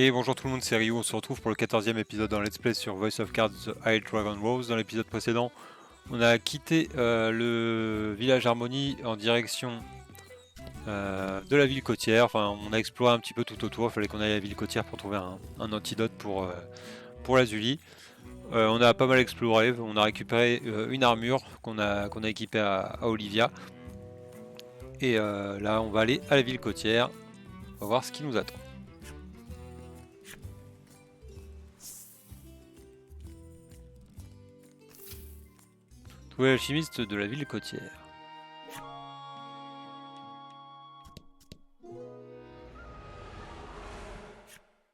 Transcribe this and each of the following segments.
Et bonjour tout le monde, c'est Ryu, on se retrouve pour le 14e épisode d'un let's play sur Voice of Cards The High Dragon Rose. Dans l'épisode précédent, on a quitté le village Harmonie en direction de la ville côtière. Enfin, on a exploré un petit peu tout autour, il fallait qu'on aille à la ville côtière pour trouver un antidote pour la Zully. On a pas mal exploré, on a récupéré une armure qu'on a équipée à Olivia. Et là, on va aller à la ville côtière, on va voir ce qui nous attend. Trouver l'alchimiste de la ville côtière.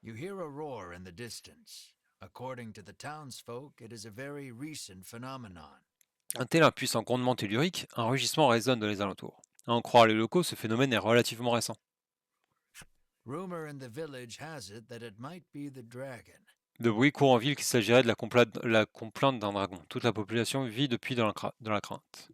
You hear a roar in the distance. According to the townsfolk, it is a very recent phenomenon. Un tel impuissant grondement tellurique, un rugissement résonne dans les alentours. À en croire les locaux, ce phénomène est relativement récent. Rumor in the village has it that it might be the dragon. De bruit court en ville qu'il s'agirait de la complainte d'un dragon. Toute la population vit depuis dans la crainte.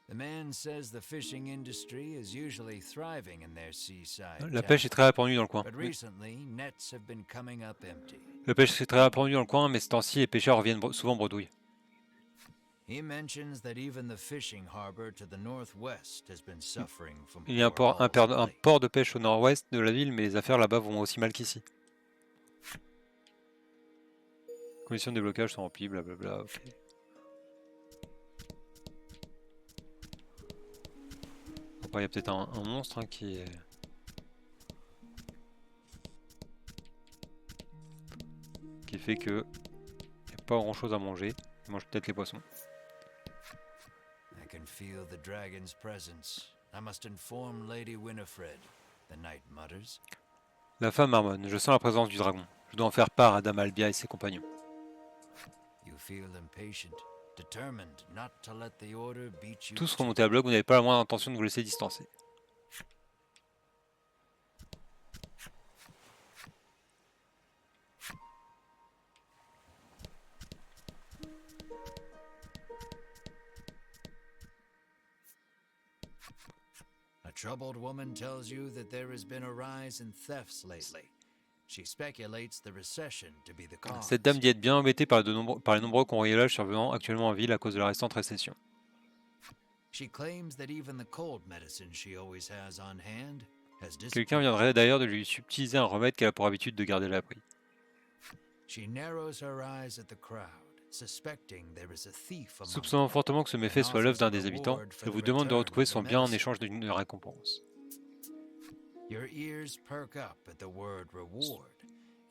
The man says the fishing industry is usually thriving in their seaside. La pêche est très répandue dans le coin. But recently, nets have been coming up empty. La pêche est très répandue dans le coin, mais ce temps-ci, les pêcheurs reviennent souvent bredouilles. He mentions that even the fishing harbor to the northwest has been suffering from Il y a un port de pêche au nord-ouest de la ville, mais les affaires là-bas vont aussi mal qu'ici. Conditions de déblocage sont remplies, blablabla, ok. Après, il y a peut-être un monstre qui fait que il n'y a pas grand chose à manger. Il mange peut-être les poissons. I can feel the dragon's presence. I must inform Lady Winifred, the knight mutters. La femme marmonne, je sens la présence du dragon. Je dois en faire part à Dame Albia et ses compagnons. You feel impatient, determined not to let the order beat you. Tous remontez à bloc, vous n'avez pas la moindre intention de vous laisser distancer. A troubled woman tells you that there has been a rise in thefts lately. She speculates the recession to be the cause. Cette dame dit être bien embêtée par les nombreux cambriolages survenant actuellement en ville à cause de la récente récession. She claims that even the cold medicine she always has on hand has disappeared. Quelqu'un viendrait d'ailleurs de lui subtiliser un remède qu'elle a pour habitude de garder à l'abri. She narrows her eyes at the crowd, suspecting there is a thief among Soupçonnant fortement que ce méfait soit l'œuvre d'un des habitants, elle vous demande de retrouver son bien en échange d'une récompense. Your ears perk up at the word reward,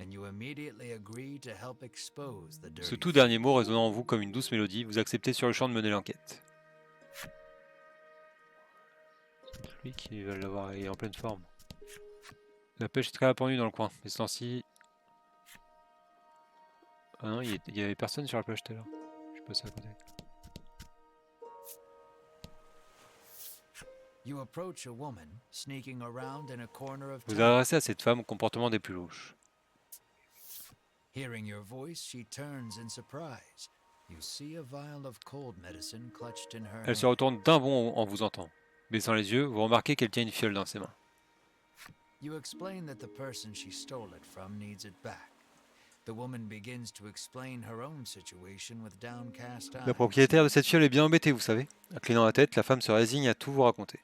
and you immediately agree to help expose the dirty. Ce tout dernier mot résonnant en vous comme une douce mélodie, vous acceptez sur le champ de mener l'enquête. C'est lui qui va l'avoir en pleine forme. La pêche est très répandue dans le coin, mais ce temps-ci... Ah non, il y avait personne sur la plage tout à l'heure. Je suis passé à côté. You approach a woman sneaking around in a corner of Vous town. adressez à cette femme au comportement des plus louches. Hearing your voice, she turns in surprise. You see a vial of cold medicine clutched in her Elle se hand. retourne d'un bond en vous entendant. Baissant les yeux, vous remarquez qu'elle tient une fiole dans ses mains. You explain that the person she stole it from needs it back. The woman begins to explain her own situation with downcast eyes. La propriétaire de cette fiole est bien embêtée, vous savez. Inclinant la tête, la femme se résigne à tout vous raconter.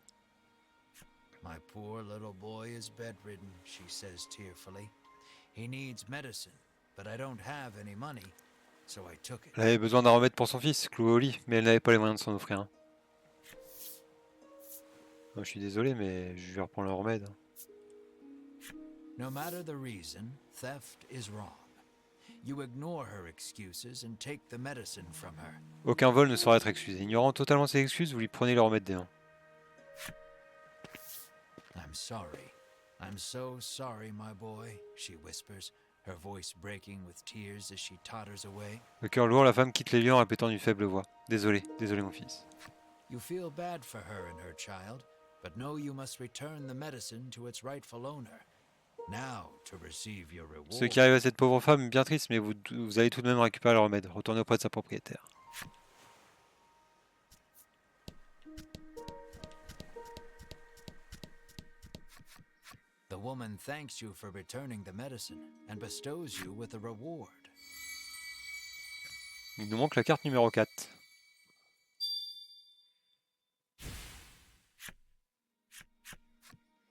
My poor little boy is bedridden, she says tearfully. He needs medicine, but I don't have any money, so I took it. Elle avait besoin d'un remède pour son fils, cloué au lit, mais elle n'avait pas les moyens de s'en offrir un. Je suis désolé, mais je vais reprendre le remède. No matter the reason, theft is wrong. You ignore her excuses and take the medicine from her. Aucun vol ne saurait être excusé. Ignorant totalement ses excuses, vous lui prenez le remède des mains. I'm sorry. I'm so sorry, my boy, she whispers, her voice breaking with tears as she totters away. Le cœur lourd, la femme quitte les lieux en répétant d'une faible voix. Désolé, désolé mon fils. You feel bad for her and her child, but know you must return the medicine to its rightful owner. Now to receive your reward. Ce qui arrive à cette pauvre femme est bien triste, mais vous allez tout de même récupérer le remède. Retournez auprès de sa propriétaire. The woman thanks you for returning the medicine and bestows you with a reward. Il nous manque la carte numéro 4.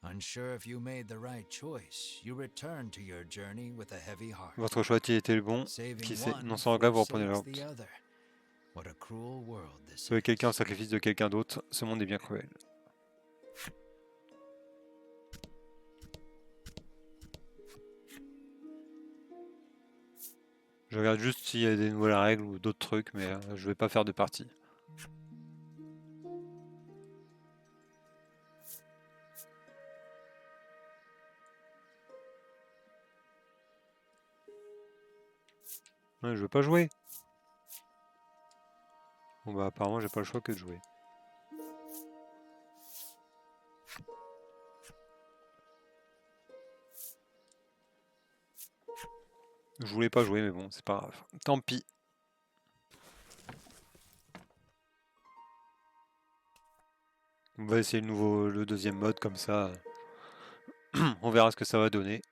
Unsure if you made the right choice, you return to your journey with a heavy heart. Votre choix a-t-il été le bon? Qui sait? Non sans regret, vous reprenez la route. What a cruel world this Sauver quelqu'un au is. sacrifice de quelqu'un d'autre, ce monde est bien cruel. Je regarde juste s'il y a des nouvelles règles ou d'autres trucs, mais je vais pas faire de partie. Ouais, je veux pas jouer. Bon bah apparemment j'ai pas le choix que de jouer. Je voulais pas jouer mais bon c'est pas grave. Tant pis. On va essayer le deuxième mode comme ça. On verra ce que ça va donner.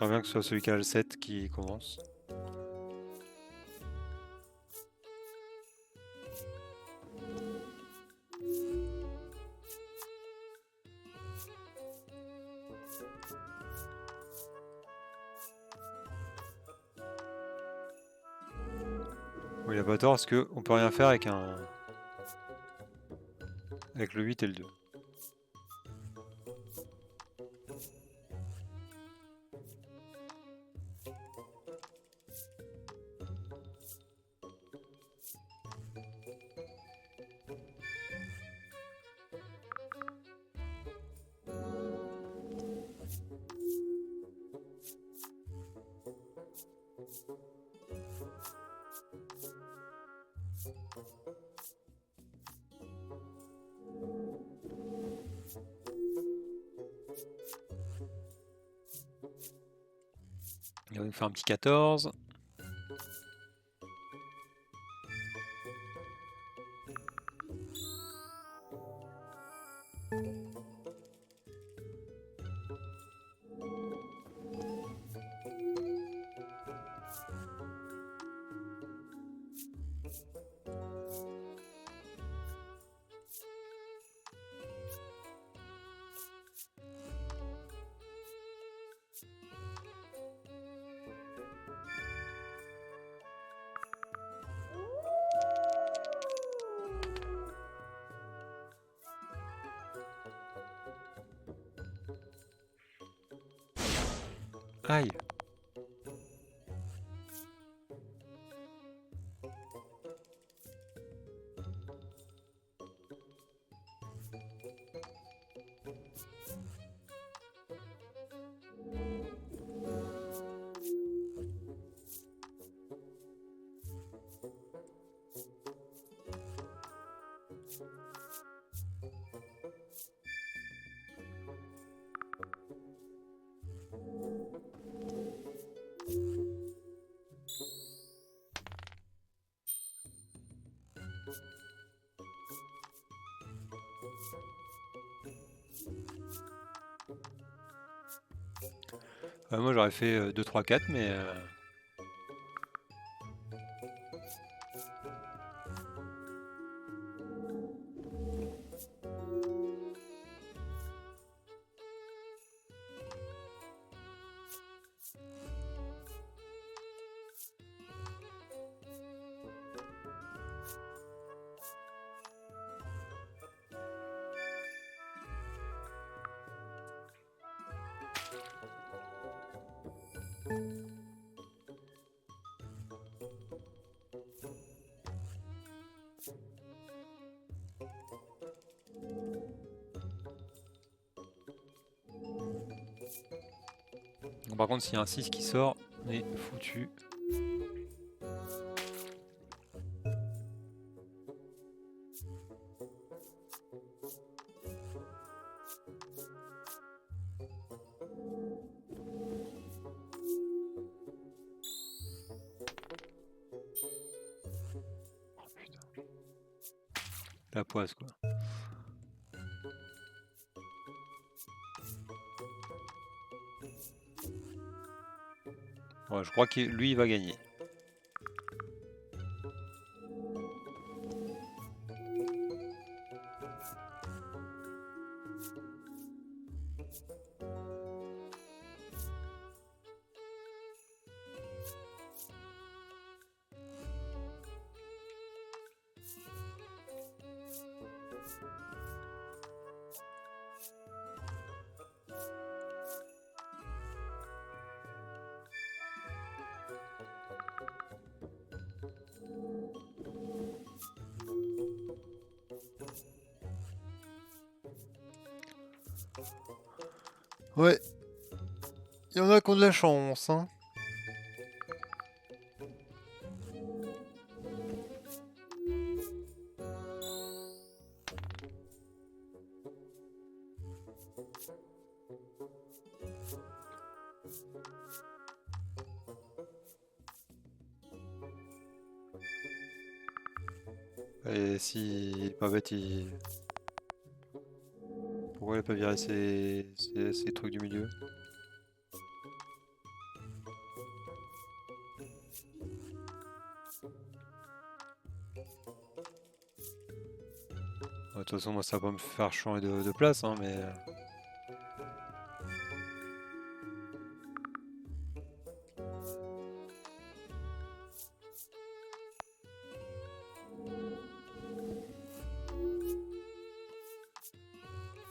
J'aimerais bien que ce soit celui qui a le 7 qui commence. Bon, il a pas tort parce qu'on peut rien faire avec avec le 8 et le 2. Il va nous faire un petit 14. Aïe. Moi j'aurais fait 2, 3, 4 mais... Bon, par contre, s'il y a un 6 qui sort, on est foutu. La poisse quoi. Ouais, je crois que lui il va gagner. Ouais, il y en a qui ont de la chance, hein. Et si pas bête, il... Pourquoi il a pas viré ces trucs du milieu? De toute façon, moi ça va pas me faire changer de place, hein, mais...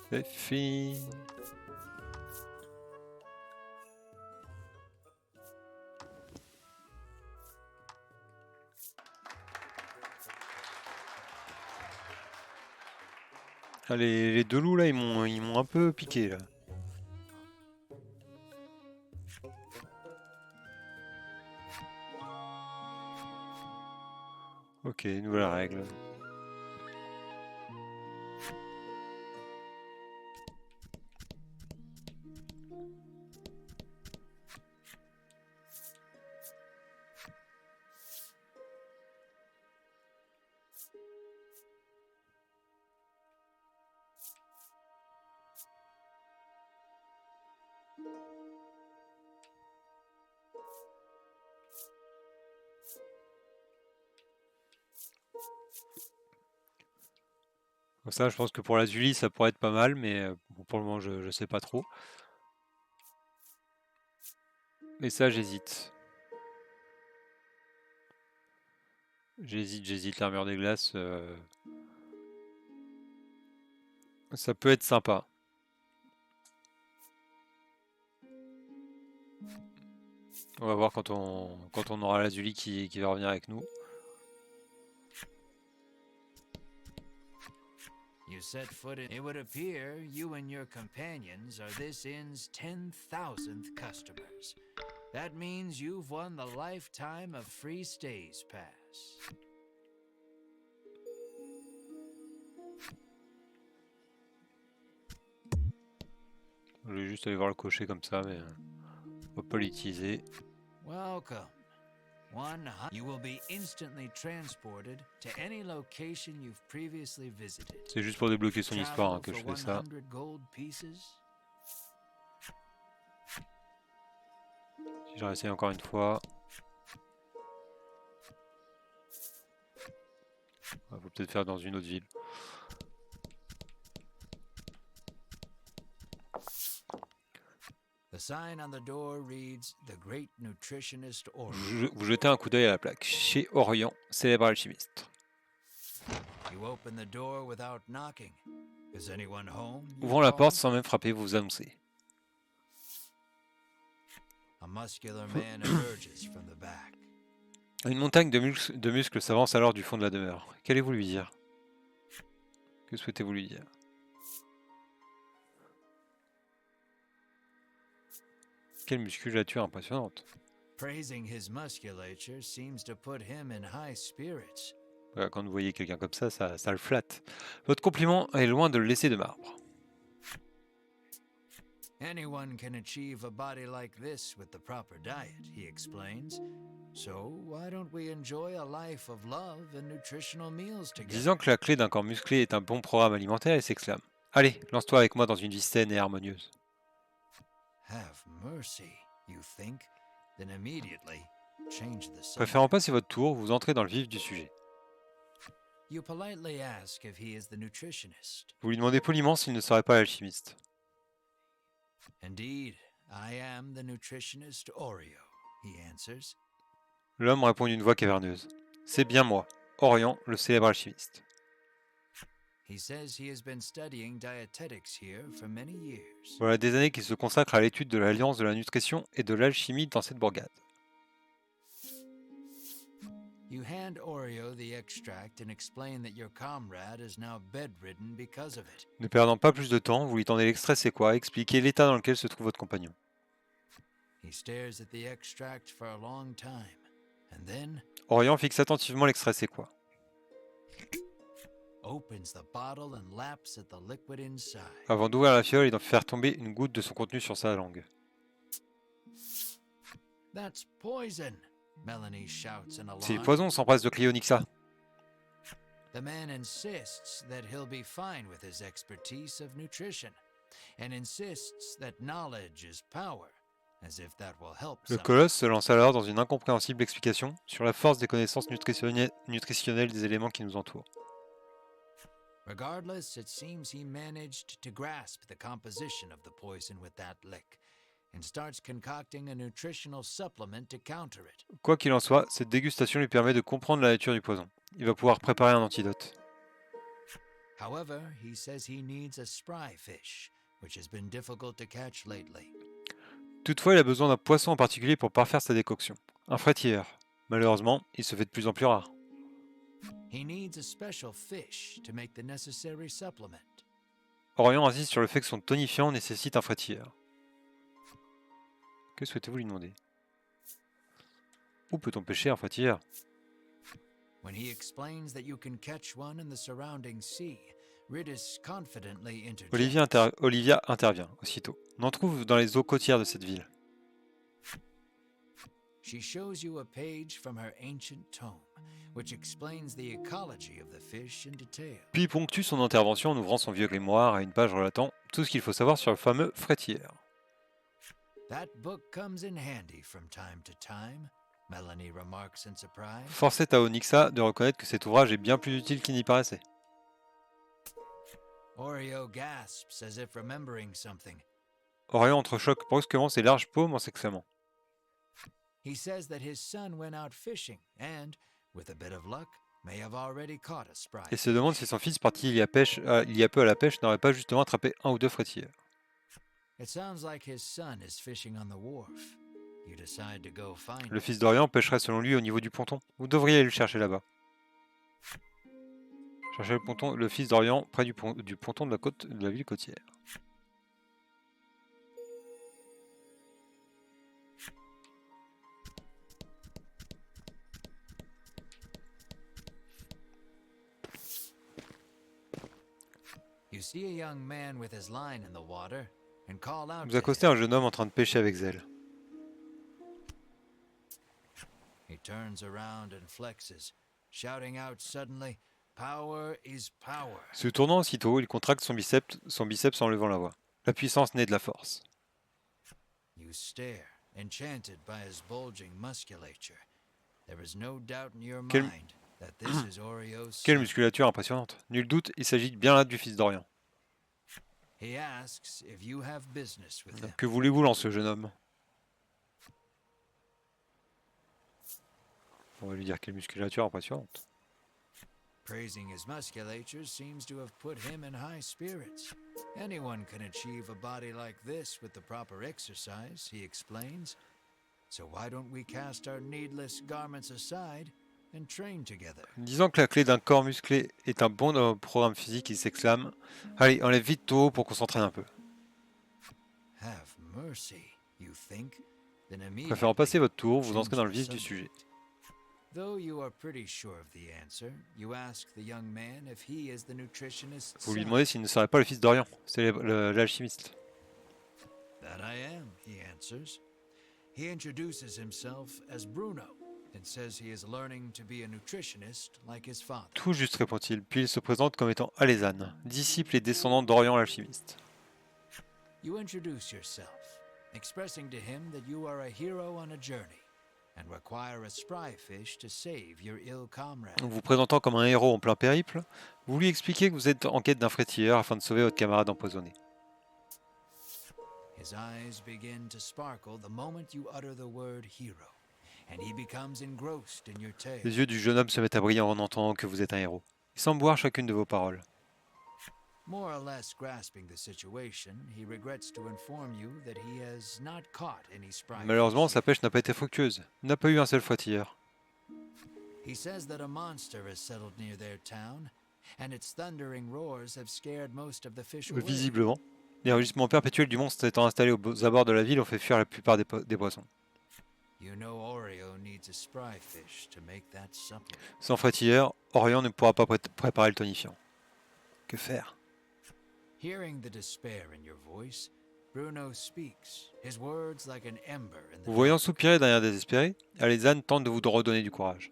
C'est fini. Ah, les deux loups là, ils m'ont un peu piqué là. Ok, nouvelle règle. Donc ça, je pense que pour la Zully, ça pourrait être pas mal, mais bon, pour le moment, je sais pas trop. Et ça, j'hésite. J'hésite, l'armure des glaces. Ça peut être sympa. On va voir quand on aura la Zully qui va revenir avec nous. You set foot in. It would appear you and your companions are this inn's 10,000th customers. That means you've won the lifetime of free stays pass. Je vais juste aller voir le cocher comme ça, mais on va pas l'utiliser. Welcome. You will be instantly transported to any location you've previously visited. C'est juste pour débloquer son histoire hein, que je fais ça. Si je réessaye encore une fois. Il faut peut-être faire dans une autre ville. Vous jetez un coup d'œil à la plaque. Chez Orient, célèbre alchimiste. Ouvrant la porte sans même frapper, vous vous annoncez. Une montagne de muscles s'avance alors du fond de la demeure. Qu'allez-vous lui dire? Que souhaitez-vous lui dire? Quelle musculature impressionnante. Praising his musculature seems to put him in high spirits. Voilà, quand vous voyez quelqu'un comme ça le flatte. Votre compliment est loin de le laisser de marbre. Anyone can achieve a body like this with the proper diet, he explains. So why don't we enjoy a life of love and nutritional meals together? Disant que la clé d'un corps musclé est un bon programme alimentaire, il s'exclame. Allez, lance-toi avec moi dans une vie saine et harmonieuse. Have mercy, you think, then immediately change the subject. Préférant passer votre tour, vous entrez dans le vif du sujet. You politely ask if he is the nutritionist. Vous lui demandez poliment s'il ne serait pas l'alchimiste. Indeed, I am the nutritionist Oreo, he answers. L'homme répond d'une voix caverneuse. C'est bien moi, Orion, le célèbre alchimiste. He says he has been studying dietetics here for many years. Voilà des années qu'il se consacre à l'étude de l'alliance de la nutrition et de l'alchimie dans cette bourgade. You hand Oreo the extract and explain that your comrade is now bedridden because of it. Ne perdant pas plus de temps, vous lui tendez l'extrait c'est quoi, expliquez l'état dans lequel se trouve votre compagnon. He stares at the extract for a long time, and then Orion fixe attentivement l'extrait c'est quoi. opens the bottle and laps at the liquid inside. Avant d'ouvrir la fiole et d'en faire tomber une goutte de son contenu sur sa langue. That's poison, Melanie shouts in C'est du alarm. poison, s'empresse de crier Onyxa. The man insists that he'll be fine with his expertise of nutrition, and insists that knowledge is power, as if that will help Le some. colosse se lance alors dans une incompréhensible explication sur la force des connaissances nutritionnelles des éléments qui nous entourent. Regardless, it seems he managed to grasp the composition of the poison with that lick, and starts concocting a nutritional supplement to counter it. Quoi qu'il en soit, cette dégustation lui permet de comprendre la nature du poison. Il va pouvoir préparer un antidote. However, he says he needs a spry fish, which has been difficult to catch lately. Toutefois, il a besoin d'un poisson en particulier pour parfaire sa décoction. Un frétilleur. Malheureusement, il se fait de plus en plus rare. He needs a special fish to make the necessary supplement. Orion insiste sur le fait que son tonifiant nécessite un frétilleur. Que souhaitez-vous lui demander? Où peut-on pêcher un frétilleur? When he explains that you can catch one in the surrounding sea, Ridis confidently interjects. Olivia intervient aussitôt. On en trouve dans les eaux côtières de cette ville. She shows you a page from her ancient tome, which explains the ecology of the fish in detail. Puis ponctue son intervention en ouvrant son vieux grimoire à une page relatant tout ce qu'il faut savoir sur le fameux frétilleur. That book comes in handy from time to time, Melanie remarks in surprise. Force est à Onyxa de reconnaître que cet ouvrage est bien plus utile qu'il n'y paraissait. Oreo gasps as if remembering something. Orion entrechoque brusquement ses larges paumes en s'exclamant. He says that his son went out fishing and, with a bit of luck, may have already caught a spry. Et se demande si son fils parti il y a peu à la pêche n'aurait pas justement attrapé un ou deux frétilleurs. It sounds like his son is fishing on the wharf. You decide to go find Le him. fils d'Orion pêcherait selon lui au niveau du ponton. Vous devriez aller le chercher là-bas. Chercher le fils d'Orion près du ponton de la ville côtière. You see a young man with his line in the water and call out Vous to accostez him. un jeune homme en train de pêcher avec zèle. He turns around and flexes, shouting out suddenly, "Power is power." Se tournant aussitôt, il contracte son biceps en levant la voix. La puissance naît de la force. You stare, enchanted by his bulging musculature. There is no doubt in your Quel- mind that this is Oreo's Quelle son. musculature impressionnante. Nul doute, il s'agit bien là du fils d'Orion. He asks if you have business with him. Que voulez-vous, lance le jeune homme? On va lui dire quelle musculature impressionnante. Praising his musculature seems to have put him in high spirits. Anyone can achieve a body like this with the proper exercise, he explains. So why don't we cast our needless garments aside and train together? Disant que la clé d'un corps musclé est un bon programme physique, il s'exclame. Allez, enlève vite tout haut pour qu'on s'entraîne un peu. Have mercy, You think? Then Préférant passer immediately votre tour, vous entrez change dans le the vif du subject. sujet. Though you are pretty sure of the answer, you ask the young man if he is the nutritionist's Vous lui son. demandez s'il ne serait pas le fils d'Orient, c'est l'alchimiste. That I am, he answers. He introduces himself as Bruno and says he is learning to be a nutritionist like his father. Tout juste, répond-il, puis il se présente comme étant Alezane, disciple et descendant d'Orient l'alchimiste. You introduce yourself, expressing to him that you are a hero on a journey and require a spry fish to save your ill comrade. En vous présentant comme un héros en plein périple, vous lui expliquez que vous êtes en quête d'un frétilleur afin de sauver votre camarade empoisonné. His eyes begin to sparkle the moment you utter the word hero, and he becomes engrossed in your tale. Les yeux du jeune homme se mettent à briller en entendant que vous êtes un héros. Il semble boire chacune de vos paroles. More or less grasping the situation, he regrets to inform you that he has not caught any spry Malheureusement, fish. sa pêche n'a pas été fructueuse. Il n'a pas eu un seul frétilleur. He says that a monster has settled near their town, and its thundering roars have scared most of the fish away. Visiblement, les rugissements perpétuels du monstre étant installés aux abords de la ville ont fait fuir la plupart des poissons. You know Oreo needs a spry fish to make that supplement. Sans frétilleur, Orient ne pourra pas préparer le tonifiant. Que faire? Hearing the despair in your voice, Bruno speaks, his words like an ember in the Vous voyant soupirer d'un air désespéré, Alezane tente de vous redonner du courage.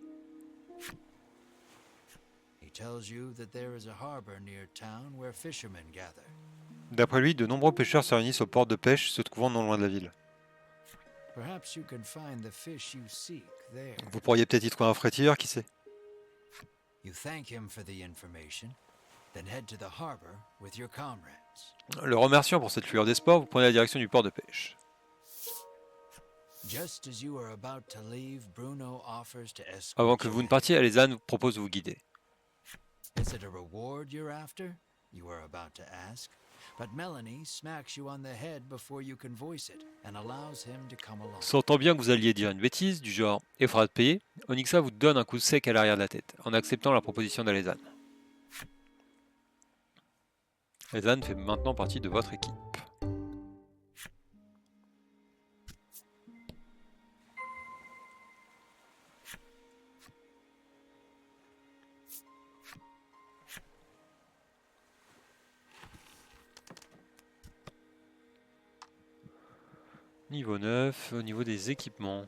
He tells you that there is a harbor near town where fishermen gather. D'après lui, de nombreux pêcheurs se réunissent aux ports de pêche se trouvant non loin de la ville. Perhaps you can find the fish you seek there. Vous pourriez peut-être y trouver un frétilleur, qui sait? You thank him for the information, then head to the harbor with your comrades. Le remerciant pour cette lueur d'espoir, vous prenez la direction du port de pêche. Just as you are about to leave, Bruno offers to escort Avant que you vous ne in. partiez, Alezane vous propose de vous guider. Is it a reward you're after? You are about to ask. But Melanie smacks you on the head before you can voice it and allows him to come along. Sentant bien que vous alliez dire une bêtise, du genre « et faudra te payer », Onyxa vous donne un coup sec à l'arrière de la tête, en acceptant la proposition d'Alezane. Alezane fait maintenant partie de votre équipe. Niveau 9, au niveau des équipements.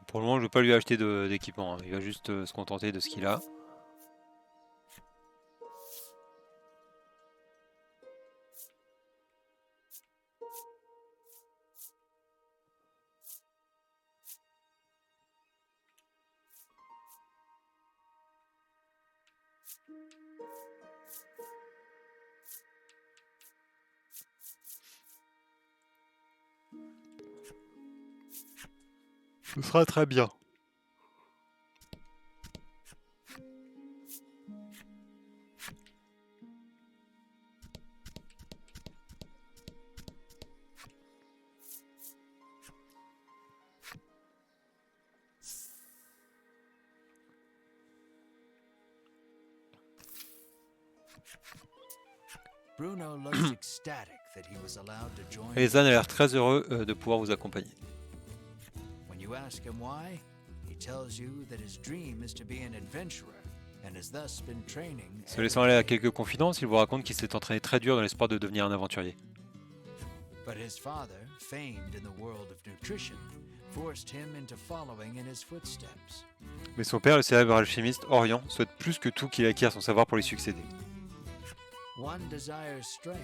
Pour le moment, je ne vais pas lui acheter d'équipement, hein. Il va juste se contenter de ce qu'il a. Ce sera très bien. Bruno looks ecstatic that he was allowed to join. Alezane a l'air très heureux de pouvoir vous accompagner. When you ask him why, he tells you that his dream is to be an adventurer and has thus been training. Se laissant aller à quelques confidences, il vous raconte qu'il s'est entraîné très dur dans l'espoir de devenir un aventurier. But his father, famed in the world of nutrition, forced him into following in his footsteps. Mais son père, le célèbre alchimiste Orient, souhaite plus que tout qu'il acquiert son savoir pour lui succéder. One desires strength,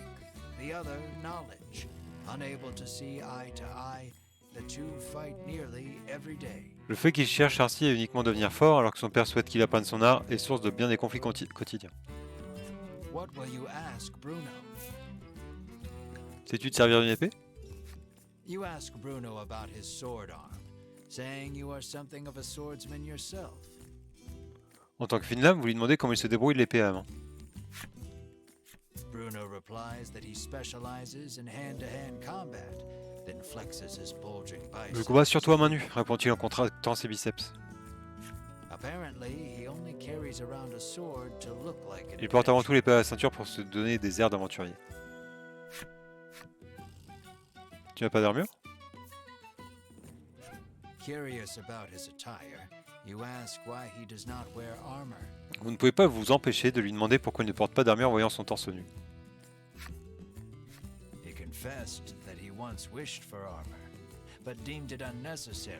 the other knowledge. Unable to see eye to eye, the two fight nearly every day. Le fait qu'il cherche ainsi à uniquement devenir fort, alors que son père souhaite qu'il apprenne son art, est source de bien des conflits quotidiens. What will you ask Bruno? Sais-tu te servir d'une épée? You ask Bruno about his sword arm, saying you are something of a swordsman yourself. En tant que Finlam, vous lui demandez comment il se débrouille l'épée à la main. Bruno replies that he specializes in hand-to-hand combat, then flexes his bulging Je biceps. combat surtout à main nue, répond-il en contractant ses biceps. Apparently, he only carries around a sword to look like an Il porte avant tout adventurer. l'épée à la ceinture pour se donner des airs d'aventurier. Tu n'as pas d'armure? Curious about his attire, you ask why he does not wear armor. Vous ne pouvez pas vous empêcher de lui demander pourquoi il ne porte pas d'armure en voyant son torse nu. He confessed that he once wished for armor, but deemed it unnecessary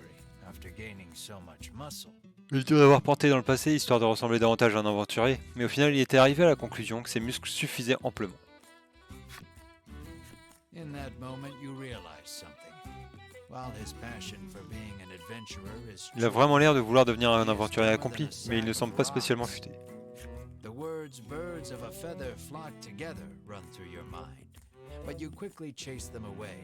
after gaining so much muscle. Il dit en avoir porté dans le passé histoire de ressembler davantage à un aventurier, mais au final il était arrivé à la conclusion que ses muscles suffisaient amplement. In that moment, you realize something. While his passion for being an adventurer is Il a vraiment l'air de vouloir devenir un aventurier accompli, mais il ne semble pas spécialement futé. The words birds of a feather flock together run through your mind, but you quickly chase them away,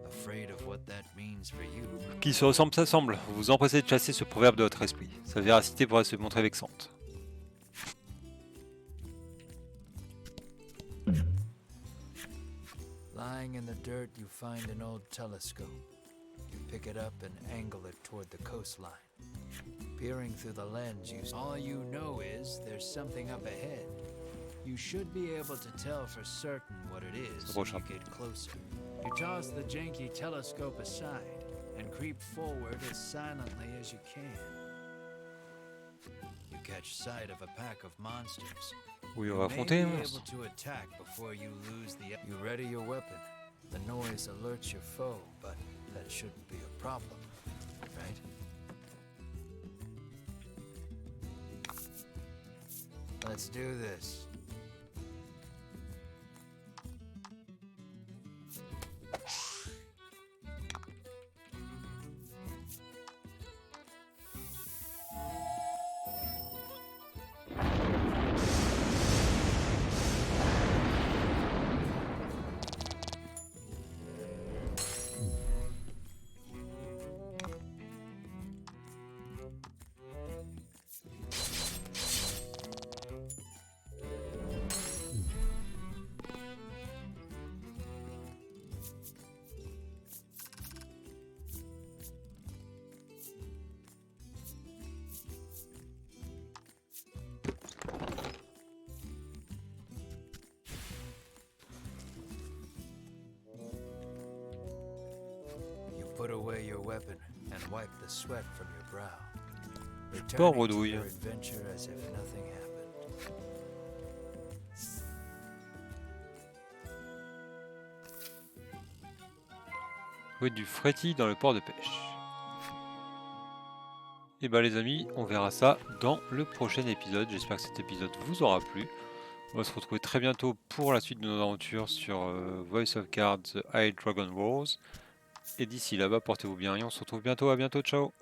afraid of what that means for you. Qui se ressemble s'assemble, vous vous empressez de chasser ce proverbe de votre esprit. Sa véracité pourrait se montrer vexante. Lying in the dirt, you find an old telescope. You pick it up and angle it toward the coastline. Peering through the lens, all you know is there's something up ahead. You should be able to tell for certain what it is when you get closer. You toss the janky telescope aside and creep forward as silently as you can. You catch sight of a pack of monsters. Oui, on va affronter. You ready your weapon. The noise alerts your foe, but that shouldn't be a problem, right? Let's do this. Put away your weapon and wipe the sweat from your brow. Returning to your adventure as if nothing happened. Oui, du frétilles dans le port de pêche. Et bah les amis, on verra ça dans le prochain épisode. J'espère que cet épisode vous aura plu. On va se retrouver très bientôt pour la suite de nos aventures sur Voice of Cards High Dragon Wars. Et d'ici là-bas, portez-vous bien et on se retrouve bientôt. À bientôt, ciao!